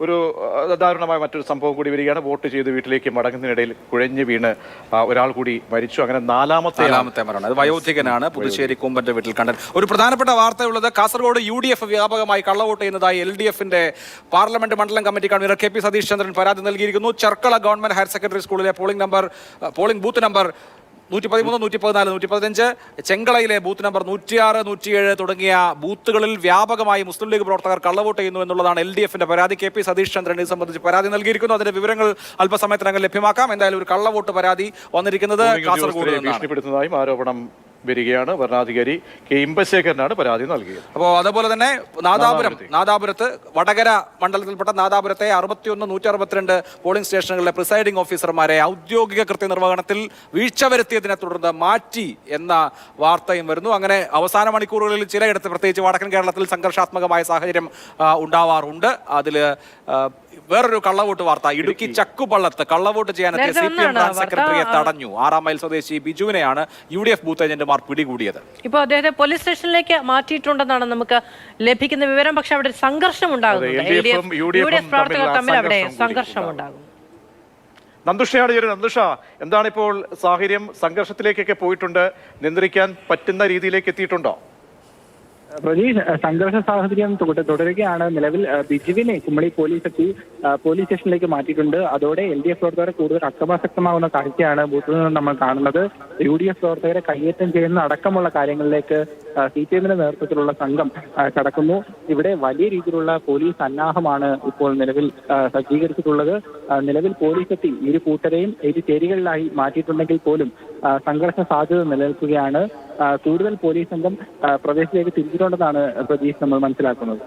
ഒരു ദാരുണമായ മറ്റൊരു സംഭവം കൂടി വരികയാണ്. വോട്ട് ചെയ്ത് വീട്ടിലേക്ക് മടങ്ങുന്നതിനിടയിൽ കുഴഞ്ഞു വീണ് ഒരാൾ കൂടി മരിച്ചു. അങ്ങനെ നാലാമത്തെ മരണം. അത് വയോധികനാണ്, പുതുശ്ശേരി കൂമ്പന്റെ വീട്ടിൽ കണ്ടത്. ഒരു പ്രധാനപ്പെട്ട വാർത്തയുള്ളത്, കാസർഗോഡ് UDF വ്യാപകമായി കള്ളവോട്ട് ചെയ്യുന്നതായി LDFന്റെ പാർലമെന്റ് മണ്ഡലം committee convener KP Satheesh Chandran പരാതി നൽകിയിരിക്കുന്നു. ചെർക്കള ഗവൺമെന്റ് ഹയർ സെക്കൻഡറി സ്കൂളിലെ പോളിംഗ് ബൂത്ത് നമ്പർ 113, 114, 115, ചെങ്കളയിലെ ബൂത്ത് നമ്പർ 106, 107 തുടങ്ങിയ ബൂത്തുകളിൽ വ്യാപകമായി മുസ്ലിം ലീഗ് പ്രവർത്തകർ കള്ളവോട്ട് ചെയ്യുന്നു എന്നുള്ളതാണ് LDFന്റെ പരാതി. KP സതീഷ് ചന്ദ്രൻ ഇത് സംബന്ധിച്ച് പരാതി നൽകിയിരിക്കുന്നു. അതിന്റെ വിവരങ്ങൾ അല്പസമയത്തിനകം ലഭ്യമാക്കാം. എന്തായാലും ഒരു കള്ളവോട്ട് പരാതി വന്നിരിക്കുന്നത് കാസർഗോഡ് ഭീഷണിപ്പെടുത്തുന്നതായും ആരോപണം വരികയാണ്. ഭരണാധികാരി K ഇമ്പശേഖരനാണ് പരാതി നൽകിയത്. അപ്പോൾ അതുപോലെ തന്നെ നാദാപുരത്ത് വടകര മണ്ഡലത്തിൽപ്പെട്ട നാദാപുരത്തെ 61, 162 പോളിംഗ് സ്റ്റേഷനുകളിലെ പ്രിസൈഡിംഗ് ഓഫീസർമാരെ ഔദ്യോഗിക കൃത്യനിർവഹണത്തിൽ വീഴ്ച വരുത്തിയതിനെ തുടർന്ന് മാറ്റി എന്ന വാർത്തയും വരുന്നു. അങ്ങനെ അവസാന മണിക്കൂറുകളിൽ ചിലയിടത്ത്, പ്രത്യേകിച്ച് വടക്കൻ കേരളത്തിൽ സംഘർഷാത്മകമായ സാഹചര്യം ഉണ്ടാവാറുണ്ട്. അതിൽ വേറൊരു കള്ളവോട്ട് വാർത്ത, ഇടുക്കി ചക്കുപള്ളത്ത് കള്ളവോട്ട് ചെയ്യാനെത്തിയ CPM ബ്രാഞ്ച് സെക്രട്ടറിയെ തടഞ്ഞു. 6 മൈൽ സ്വദേശി ബിജുവിനെയാണ് UDF ബൂത്ത് ഏജന്റുമാർ പിടികൂടിയത്. ഇപ്പോൾ അദ്ദേഹത്തെ പോലീസ് സ്റ്റേഷനിലേക്ക് മാറ്റിയിട്ടുണ്ടെന്നാണ് നമുക്ക് ലഭിക്കുന്ന വിവരം. പക്ഷെ അവിടെ സംഘർഷം ഉണ്ടാകുന്നുണ്ട്. UDF പ്രവർത്തകർ തമ്മിൽ അവിടെ സംഘർഷം ഉണ്ടാകും. നന്ദുഷയാണ് ചേരുന്നത്. നന്ദുഷ, എന്താണിപ്പോൾ സാഹചര്യം? സംഘർഷത്തിലേക്കൊക്കെ പോയിട്ടുണ്ട്, നിയന്ത്രിക്കാൻ പറ്റുന്ന രീതിയിലേക്ക് എത്തിയിട്ടുണ്ടോ? പ്രതീഷ്, സംഘർഷ സാഹചര്യം തുടരുകയാണ്. നിലവിൽ ബിജുവിനെ കുമ്മളി പോലീസ് സ്റ്റേഷനിലേക്ക് മാറ്റിയിട്ടുണ്ട്. അതോടെ LDF പ്രവർത്തകരെ കൂടുതൽ അക്രമാസക്തമാകുന്ന കാഴ്ചയാണ് ബൂത്തിൽ നിന്ന് നമ്മൾ കാണുന്നത്. UDF പ്രവർത്തകരെ കയ്യേറ്റം ചെയ്യുന്ന അടക്കമുള്ള കാര്യങ്ങളിലേക്ക് CPMന്റെ നേതൃത്വത്തിലുള്ള സംഘം കടക്കുന്നു. ഇവിടെ വലിയ രീതിയിലുള്ള പോലീസ് സന്നാഹമാണ് ഇപ്പോൾ നിലവിൽ സജ്ജീകരിച്ചിട്ടുള്ളത്. നിലവിൽ പോലീസ് എത്തി ഇരു കൂട്ടരെയും ഇരു ചേരികളിലായി മാറ്റിയിട്ടുണ്ടെങ്കിൽ പോലും സംഘർഷ സാധ്യത നിലനിൽക്കുകയാണ്. കൂടുതൽ പോലീസ് സംഘം പ്രദേശത്തേക്ക് തിരിച്ചിട്ടുണ്ടെന്നാണ് പ്രതീക്ഷ നമ്മൾ മനസ്സിലാക്കുന്നത്.